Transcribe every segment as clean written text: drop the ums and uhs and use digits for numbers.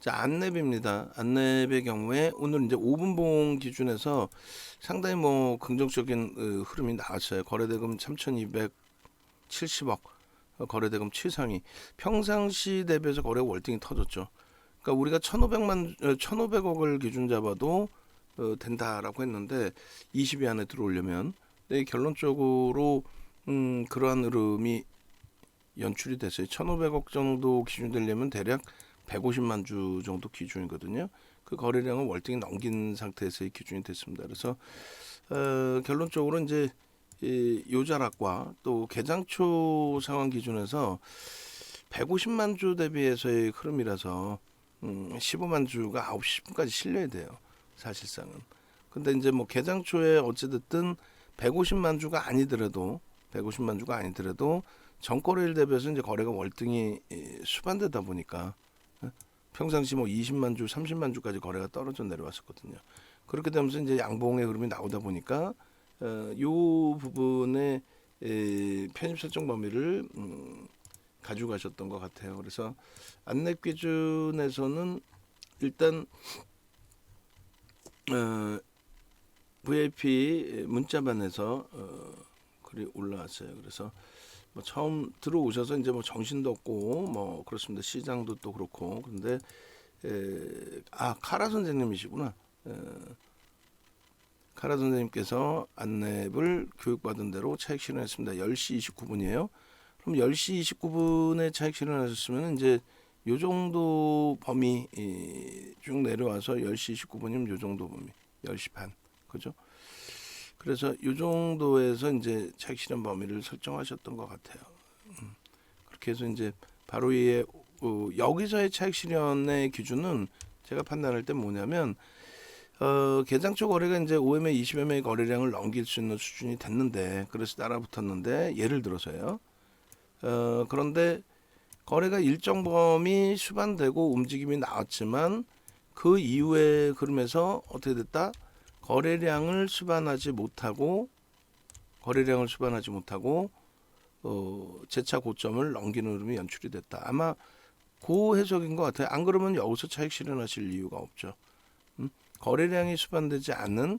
자, 안랩입니다. 안랩의 경우에 오늘 이제 5분봉 기준에서 상당히 뭐 긍정적인 흐름이 나왔어요. 거래대금 3,270억, 거래대금 최상위. 평상시 대비해서 거래 월등히 터졌죠. 그러니까 우리가 1,500억을 기준 잡아도 된다라고 했는데 20위 안에 들어오려면, 네, 결론적으로 그러한 흐름이 연출이 됐어요. 1,500억 정도 기준 되려면 대략 150만 주 정도 기준이거든요. 그 거래량은 월등히 넘긴 상태에서의 기준이 됐습니다. 그래서 결론적으로 이제 이 요자락과 또 개장초 상황 기준에서 150만 주 대비해서의 흐름이라서 15만 주가 9시 10분까지 실려야 돼요. 사실상은. 근데 이제 뭐 개장초에 어찌됐든 150만 주가 아니더라도 전거래일 대비해서 이제 거래가 월등히 수반되다 보니까 평상시 뭐 20만 주, 30만 주까지 거래가 떨어져 내려왔었거든요. 그렇게 되면서 이제 양봉의 흐름이 나오다 보니까 요 부분에 편입 설정 범위를 가져가셨던 것 같아요. 그래서 안랩 기준에서는 일단 VIP 문자반에서 글이 올라왔어요. 그래서 뭐 처음 들어오셔서 이제 뭐 정신도 없고 뭐 그렇습니다. 시장도 또 그렇고. 근데 카라 선생님이시구나. 카라 선생님께서 안랩을 교육받은 대로 차익 실현했습니다. 10시 29분이에요. 그럼 10시 29분에 차익 실현하셨으면 이제 요 정도 범위 쭉 내려와서 10시 29분이면 요 정도 범위. 10시 반. 그죠? 그래서 이 정도에서 이제 차익 실현 범위를 설정하셨던 것 같아요. 그렇게 해서 이제 바로 위에 여기서의 차익 실현의 기준은 제가 판단할 때 뭐냐면 개장초 거래가 이제 5MA, 20MA 거래량을 넘길 수 있는 수준이 됐는데, 그래서 따라붙었는데, 예를 들어서요. 그런데 거래가 일정 범위 수반되고 움직임이 나왔지만 그 이후에 흐름에서 어떻게 됐다? 거래량을 수반하지 못하고 재차 고점을 넘기는 흐름이 연출이 됐다. 아마 그 해석인 것 같아요. 안 그러면 여기서 차익 실현하실 이유가 없죠. 거래량이 수반되지 않는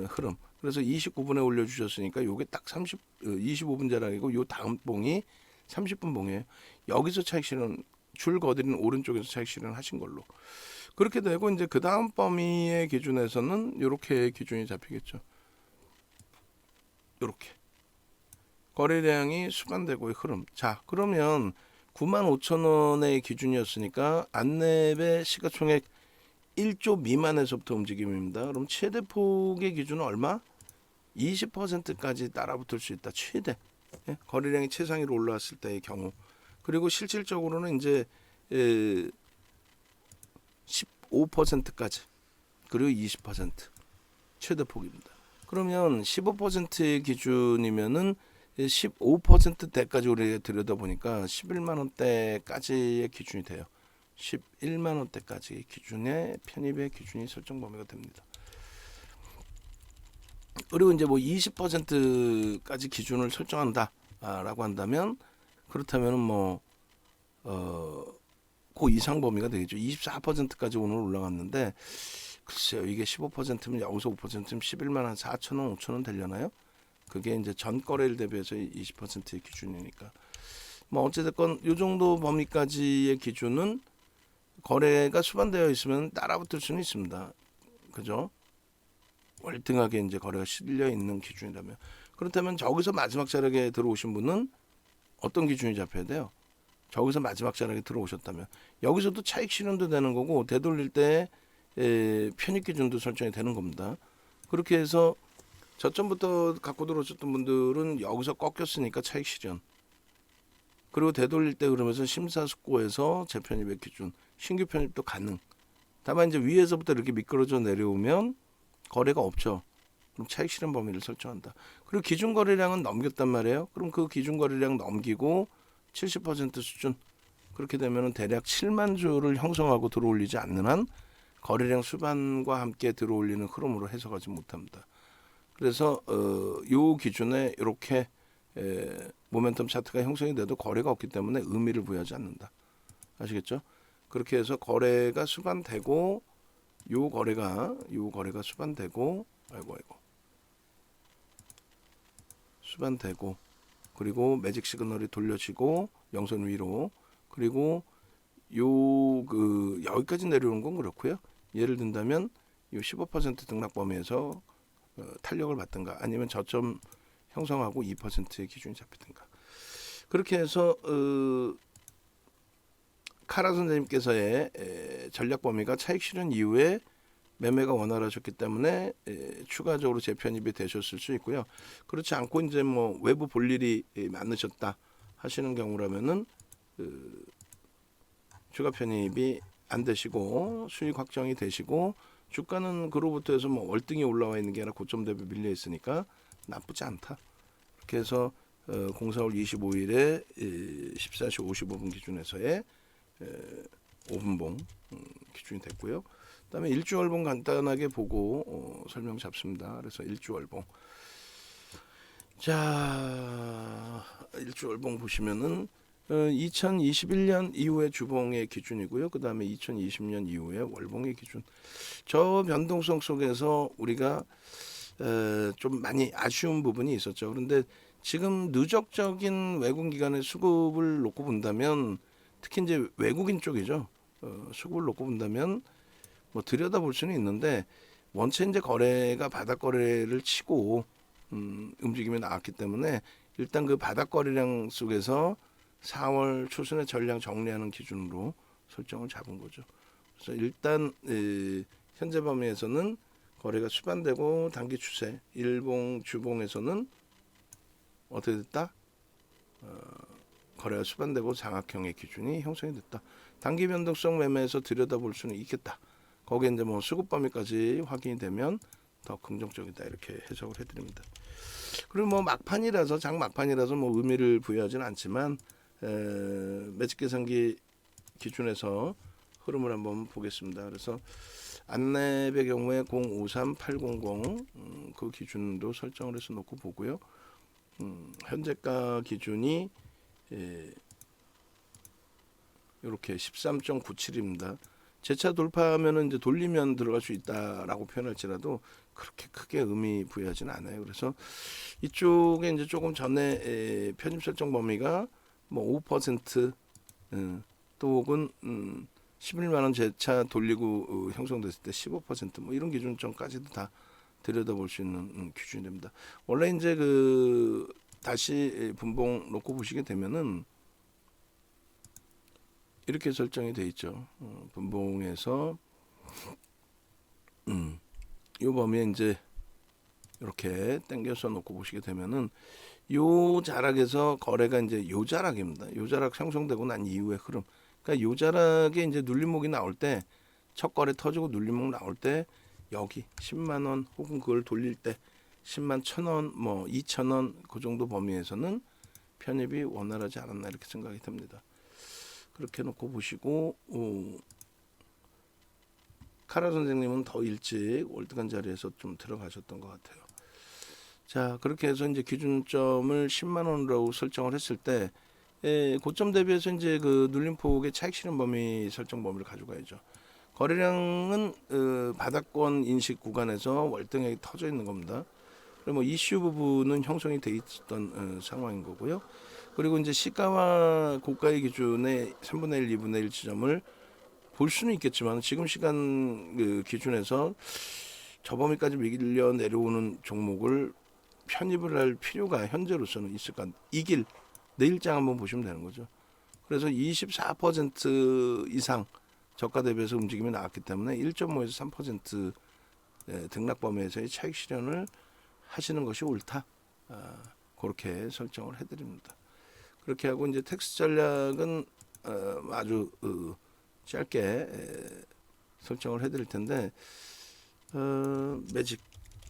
흐름. 그래서 29분에 올려주셨으니까 요게 딱 25분 자락이고 요 다음 봉이 30분 봉이에요. 여기서 차익 실현, 줄 거드리는 오른쪽에서 차익 실현 하신 걸로. 그렇게 되고 이제 그 다음 범위의 기준에서는 이렇게 기준이 잡히겠죠. 이렇게 거래량이 수반되고의 흐름. 자, 그러면 95,000원의 기준이었으니까 안랩의 시가총액 1조 미만에서부터 움직임입니다. 그럼 최대 폭의 기준은 얼마? 20%까지 따라붙을 수 있다. 최대. 예? 거래량이 최상위로 올라왔을 때의 경우. 그리고 실질적으로는 이제 15%까지, 그리고 20% 최대 폭입니다. 그러면 15%의 기준이면은 15%대까지 우리가 들여다보니까 11만 원대까지의 기준이 돼요. 11만 원대까지 기준의 편입의 기준이 설정 범위가 됩니다. 그리고 이제 뭐 20%까지 기준을 설정한다라고 한다면, 그렇다면은 그 이상 범위가 되겠죠. 24%까지 오늘 올라갔는데, 글쎄요, 이게 15%면 여기서 5%면 11만 한 4,000원, 5,000원 되려나요? 그게 이제 전 거래일 대비해서 20%의 기준이니까. 뭐 어찌됐건 이 정도 범위까지의 기준은 거래가 수반되어 있으면 따라붙을 수는 있습니다. 그죠? 월등하게 이제 거래가 실려 있는 기준이라면. 그렇다면 저기서 마지막 자락에 들어오신 분은 어떤 기준이 잡혀야 돼요? 저기서 마지막 자락에 들어오셨다면 여기서도 차익 실현도 되는 거고, 되돌릴 때 편입 기준도 설정이 되는 겁니다. 그렇게 해서 저점부터 갖고 들어오셨던 분들은 여기서 꺾였으니까 차익 실현, 그리고 되돌릴 때 그러면서 심사숙고해서 재편입의 기준, 신규 편입도 가능. 다만 이제 위에서부터 이렇게 미끄러져 내려오면 거래가 없죠. 그럼 차익 실현 범위를 설정한다. 그리고 기준 거래량은 넘겼단 말이에요. 그럼 그 기준 거래량 넘기고 70% 수준, 그렇게 되면은 대략 7만 주를 형성하고 들어올리지 않는 한 거래량 수반과 함께 들어올리는 흐름으로 해석하지 못합니다. 그래서 요 기준에 이렇게 모멘텀 차트가 형성이 돼도 거래가 없기 때문에 의미를 부여하지 않는다. 아시겠죠? 그렇게 해서 거래가 수반되고 요 거래가 수반되고 아이고 수반되고 그리고 매직 시그널이 돌려지고 영선 위로 그리고 요 그 여기까지 내려오는 건 그렇고요. 예를 든다면 요 15% 등락 범위에서 탄력을 받든가 아니면 저점 형성하고 2%의 기준이 잡히든가 그렇게 해서 카라 선생님께서의 전략 범위가 차익 실현 이후에 매매가 원활하셨기 때문에 추가적으로 재편입이 되셨을 수 있고요. 그렇지 않고 이제 뭐 외부 볼 일이 많으셨다 하시는 경우라면은 추가 편입이 안 되시고 수익 확정이 되시고 주가는 그로부터 해서 뭐 월등히 올라와 있는 게 아니라 고점 대비 밀려 있으니까 나쁘지 않다. 그렇게 해서 04월 25일에 14시 55분 기준에서의 5분봉 기준이 됐고요. 그다음에 일주월봉 간단하게 보고 설명 잡습니다. 그래서 일주월봉. 자, 일주월봉 보시면은 2021년 이후의 주봉의 기준이고요. 그다음에 2020년 이후의 월봉의 기준. 저 변동성 속에서 우리가 좀 많이 아쉬운 부분이 있었죠. 그런데 지금 누적적인 외국 기관의 수급을 놓고 본다면 특히 이제 외국인 쪽이죠. 수급을 놓고 본다면 뭐 들여다볼 수는 있는데 원체 이제 거래가 바닥 거래를 치고 움직임이 나왔기 때문에 일단 그 바닥 거래량 속에서 4월 초순에 전량 정리하는 기준으로 설정을 잡은 거죠. 그래서 일단 현재 범위에서는 거래가 수반되고 단기 추세, 일봉, 주봉에서는 어떻게 됐다? 거래가 수반되고 장악형의 기준이 형성이 됐다. 단기 변동성 매매에서 들여다볼 수는 있겠다. 거기에 이제 뭐 수급 범위까지 확인이 되면 더 긍정적이다 이렇게 해석을 해드립니다. 그리고 뭐 막판이라서 장 막판이라서 뭐 의미를 부여하지는 않지만 매직 계산기 기준에서 흐름을 한번 보겠습니다. 그래서 안랩의 경우에 053800 그 기준도 설정을 해서 놓고 보고요. 현재가 기준이 이렇게 13.97입니다. 재차 돌파하면은 이제 돌리면 들어갈 수 있다라고 표현할지라도 그렇게 크게 의미 부여하지는 않아요. 그래서 이쪽에 이제 조금 전에 편입 설정 범위가 뭐 5% 또 혹은 11만 원 재차 돌리고 형성됐을 때 15%뭐 이런 기준점까지도 다 들여다볼 수 있는 기준이 됩니다. 원래 이제 그 다시 분봉 놓고 보시게 되면은 이렇게 설정이 돼 있죠. 분봉에서 이 범위에 이제 이렇게 당겨서 놓고 보시게 되면은 요 자락에서 거래가 이제 요 자락입니다. 요 자락 형성되고 난 이후의 흐름. 그러니까 요 자락에 이제 눌림목이 나올 때 첫 거래 터지고 눌림목 나올 때 여기 10만 원 혹은 그걸 돌릴 때 10만 1,000원 뭐 2,000원 그 정도 범위에서는 편입이 원활하지 않았나 이렇게 생각이 듭니다. 그렇게 놓고 보시고 카라 선생님은 더 일찍 월드간 자리에서 좀 들어가셨던 것 같아요. 자, 그렇게 해서 이제 기준점을 10만 원으로 설정을 했을 때 고점 대비해서 이제 그 눌림폭의 차익 실현 범위 설정 범위를 가져가야죠. 거래량은 바닥권 인식 구간에서 월등하게 터져 있는 겁니다. 그리고 뭐 이슈 부분은 형성이 돼 있었던 상황인 거고요. 그리고 이제 시가와 고가의 기준의 3분의 1, 2분의 1 지점을 볼 수는 있겠지만 지금 시간 그 기준에서 저 범위까지 밀려 내려오는 종목을 편입을 할 필요가 현재로서는 있을까? 이길 내일장 한번 보시면 되는 거죠. 그래서 24% 이상 저가 대비해서 움직임이 나왔기 때문에 1.5에서 3% 등락 범위에서의 차익 실현을 하시는 것이 옳다. 그렇게 설정을 해드립니다. 그렇게 하고 이제 텍스 전략은 아주 짧게 설정을 해드릴 텐데 매직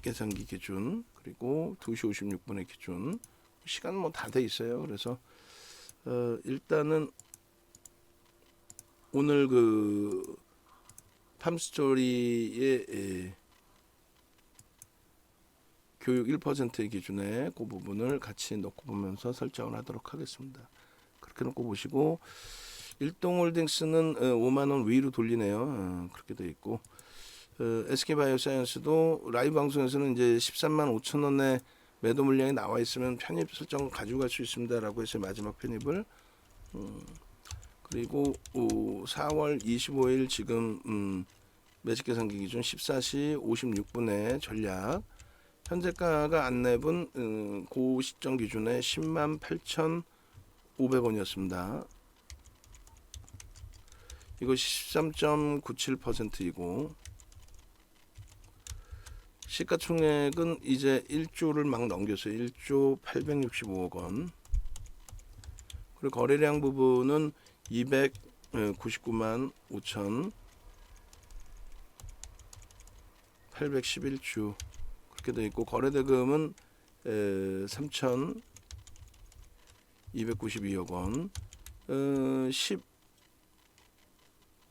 계산기 기준 그리고 2시 56분의 기준 시간 뭐 다 돼 있어요. 그래서 일단은 오늘 그 팜스토리의 교육 1%의 기준에 그 부분을 같이 넣고 보면서 설정을 하도록 하겠습니다. 그렇게 놓고 보시고 일동홀딩스는 5만 원 위로 돌리네요. 그렇게 돼 있고 SK바이오사이언스도 라이브 방송에서는 이제 13만 5천 원에 매도 물량이 나와 있으면 편입 설정 가져갈 수 있습니다라고 해서 마지막 편입을 그리고 4월 25일 지금 매직 계산기 기준 14시 56분에 전략 현재가가 안랩은 고 시점 기준에 10만 8,500원이었습니다. 이거 13.97%이고 시가총액은 이제 1조를 막 넘겼어요. 1조 865억 원. 그리고 거래량 부분은 299만 5천 811주 그렇게 되어 있고 거래대금은 3,292억 원.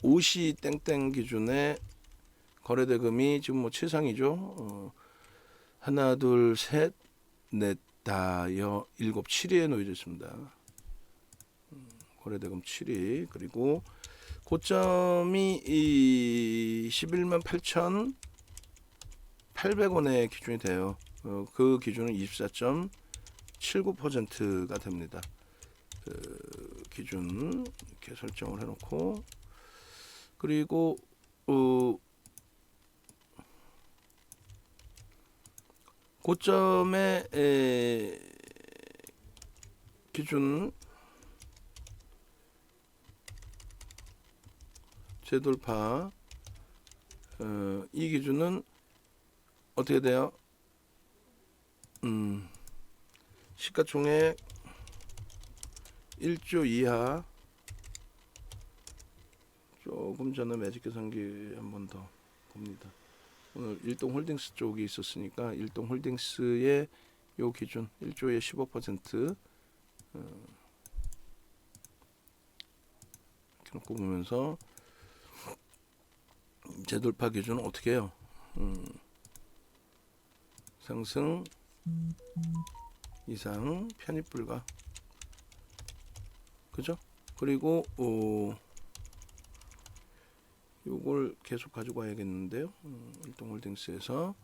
15시 땡땡 기준에 거래대금이 지금 뭐 최상이죠. 하나, 둘, 셋, 넷, 다, 여, 일곱, 7위에 놓여져 있습니다. 거래대금 7위. 그리고 고점이 11만 8,800원의 기준이 돼요. 그 기준은 24.79%가 됩니다. 기준 이렇게 설정을 해놓고 그리고 고점의 기준 재돌파 이 기준은 어떻게 돼요? 시가총액 1조 이하 조금 전에 매직 계산기 한 번 더 봅니다. 오늘 일동홀딩스 쪽이 있었으니까 일동홀딩스의 요 기준 1조의 15% 이렇게 놓고 보면서 재돌파 기준은 어떻게 해요? 상승 이상 편입 불가 그죠? 그리고 요걸 계속 가지고 와야겠는데요. 일동홀딩스에서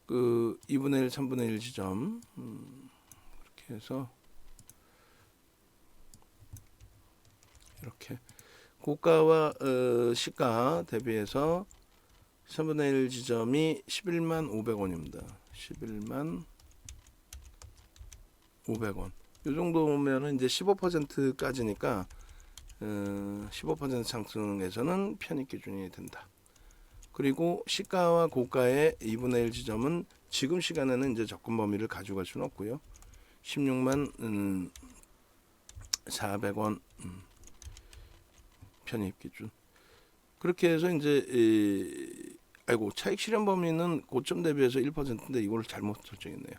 그 2분의 1, 3분의 1 지점 그렇게 해서 이렇게 고가와 시가 대비해서 3분의 1 지점이 11만 500원입니다. 11만 500원. 이 정도면은 이제 15%까지니까 15% 상승에서는 편입 기준이 된다. 그리고 시가와 고가의 2분의 1 지점은 지금 시간에는 이제 접근 범위를 가져갈 수는 없고요. 16만 400원 편입 기준. 그렇게 해서 이제 차익 실현 범위는 고점 대비해서 1%인데 이걸 잘못 설정했네요.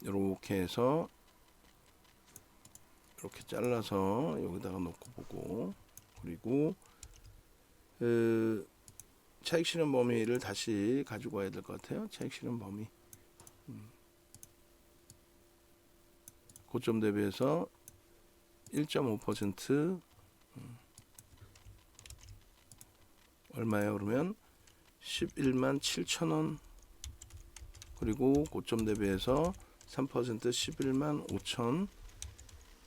이렇게 해서 이렇게 잘라서 여기다가 놓고 보고 그리고 차익 실현 범위를 다시 가지고 와야 될 것 같아요. 차익 실현 범위 고점 대비해서 1.5% 얼마예요? 그러면 11만 7천원 그리고 고점 대비해서 3% 11만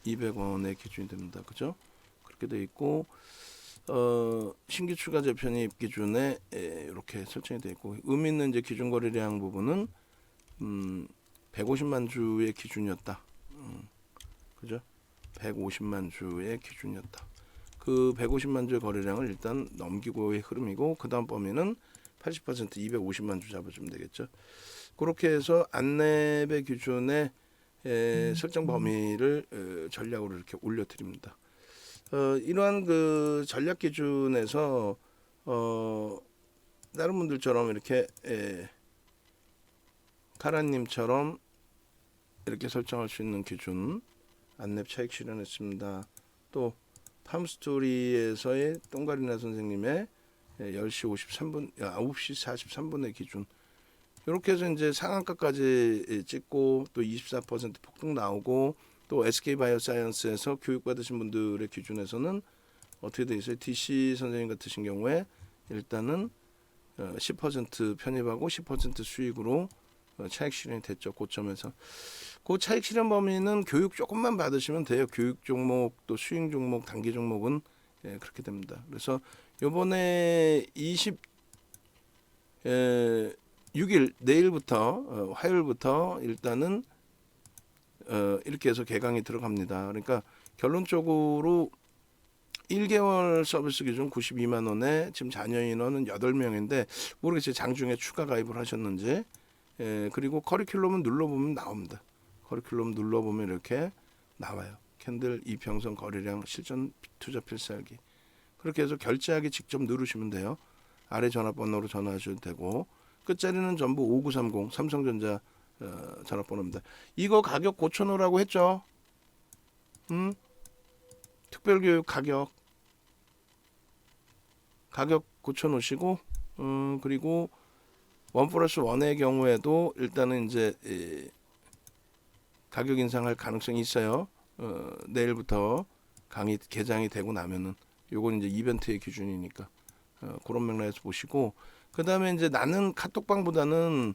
5,200원의 기준이 됩니다. 그죠? 그렇게 돼 있고 신규 추가 재편입 기준에 이렇게 설정이 되어 있고 의미 있는 이제 기준 거래량 부분은 150만 주의 기준이었다. 그죠? 150만 주의 기준이었다. 그 150만 주의 거래량을 일단 넘기고의 흐름이고 그 다음 범위는 80% 250만 주 잡아주면 되겠죠. 그렇게 해서 안랩의 기준에 설정 범위를 전략으로 이렇게 올려드립니다. 이러한 그 전략 기준에서 다른 분들처럼 이렇게 카라님처럼 이렇게 설정할 수 있는 기준 안랩 차익 실현했습니다. 또 팜스토리에서의 똥가리나 선생님의 10시 53분, 9시 43분의 기준 이렇게 해서 이제 상한가까지 찍고 또 24% 폭등 나오고 또 SK 바이오사이언스에서 교육받으신 분들의 기준에서는 어떻게 돼 있어요? DC 선생님 같으신 경우에 일단은 10% 편입하고 10% 수익으로 차익 실현이 됐죠. 고점에서. 그 차익 실현 범위는 교육 조금만 받으시면 돼요. 교육 종목 또 수익 종목 단기 종목은 그렇게 됩니다. 그래서 요번에 26일 내일부터 화요일부터 일단은 이렇게 해서 개강이 들어갑니다. 그러니까 결론적으로 1개월 서비스 기준 92만 원에 지금 자녀 인원은 8명인데 모르겠어요. 장중에 추가 가입을 하셨는지. 그리고 커리큘럼은 눌러보면 나옵니다. 커리큘럼 눌러보면 이렇게 나와요. 캔들 이평선 거래량 실전 투자 필살기. 그렇게 해서 결제하기 직접 누르시면 돼요. 아래 전화번호로 전화하셔도 되고 끝자리는 전부 5930 삼성전자 전화번호입니다. 이거 가격 고쳐놓으라고 했죠. 특별교육 가격 고쳐놓으시고 그리고 1+1의 경우에도 일단은 이제 가격 인상할 가능성이 있어요. 내일부터 강의 개장이 되고 나면은 요건 이제 이벤트의 기준이니까 그런 맥락에서 보시고 그 다음에 이제 나는 카톡방보다는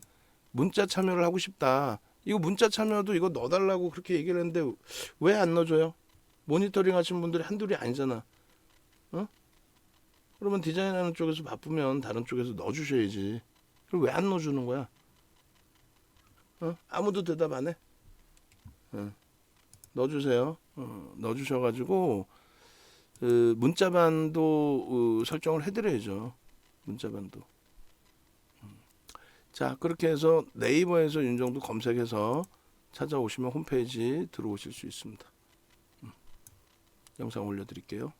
문자 참여를 하고 싶다. 이거 문자 참여도 이거 넣어달라고 그렇게 얘기를 했는데 왜 안 넣어줘요? 모니터링 하시는 분들이 한둘이 아니잖아. 그러면 디자인하는 쪽에서 바쁘면 다른 쪽에서 넣어주셔야지. 그럼 왜 안 넣어주는 거야? 아무도 대답 안 해? 넣어주세요. 넣어주셔가지고 문자반도 설정을 해드려야죠. 문자반도. 자, 그렇게 해서 네이버에서 윤정도 검색해서 찾아오시면 홈페이지 들어오실 수 있습니다. 영상 올려드릴게요.